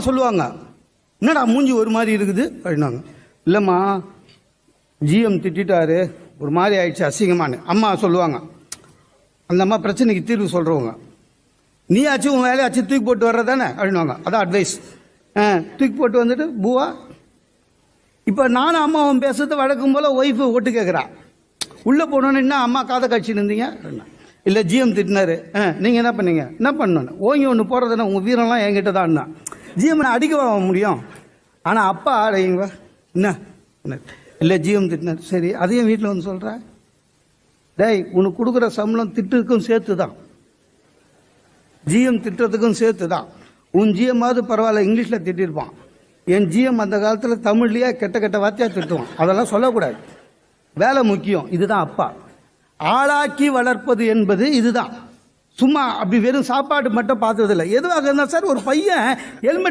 சொல்லுவாங்க, என்னடா மூஞ்சி ஒரு மாதிரி இருக்குது அப்படின்னாங்க. இல்லைம்மா, ஜிஎம் திட்டாரு, ஒரு மாதிரி ஆயிடுச்சு, அசிங்கமானு அம்மா சொல்லுவாங்க. அந்த அம்மா பிரச்சனைக்கு தீர்வு சொல்கிறவங்க. நீயாச்சும் உன் வேலையாச்சும் தூக்கி போட்டு வர்றதானே அப்படின்வாங்க. அதான் அட்வைஸ். தூக்கி போட்டு வந்துட்டு பூவா. இப்போ நானும் அம்மாவும் பேசுறது வழக்கம் போல் ஒய்ஃபு ஓட்டு கேட்குறா. உள்ளே போனோன்னு என்ன அம்மா காதை காய்ச்சின்னு இருந்தீங்க? இல்லை ஜிஎம் திட்டினாரு. நீங்கள் என்ன பண்ணீங்க? என்ன பண்ணணும்? ஓங்கி ஒன்று போடுறதுன்னா உங்கள் வீரம்லாம் என்கிட்ட தான். ஜிஎம் அடிக்க முடியும். ஆனால் அப்பா அடையுங்க என்ன இல்லை ஜிஎம் திட்டினார். சரி, அதையும் வீட்டில் வந்து சொல்கிற. டேய், உனக்கு கொடுக்குற சம்பளம் திட்டுக்கும் சேர்த்து தான், ஜிஎம் திட்டத்துக்கும் சேர்த்து தான். உன் ஜிஎம்மாவது பரவாயில்ல, இங்கிலீஷில் திட்டிருப்பான். என் ஜிஎம் அந்த காலத்தில் தமிழ்லேயே கெட்ட கெட்ட வார்த்தையாக திட்டுவான். அதெல்லாம் சொல்லக்கூடாது. வேலை முக்கியம். இதுதான் அப்பா. ஆளாக்கி வளர்ப்பது என்பது இதுதான். சும்மா அப்படி வெறும் சாப்பாடு மட்டும் பார்த்ததில்லை. எதுவாக இருந்தால் சார், ஒரு பையன் ஹெல்மெட்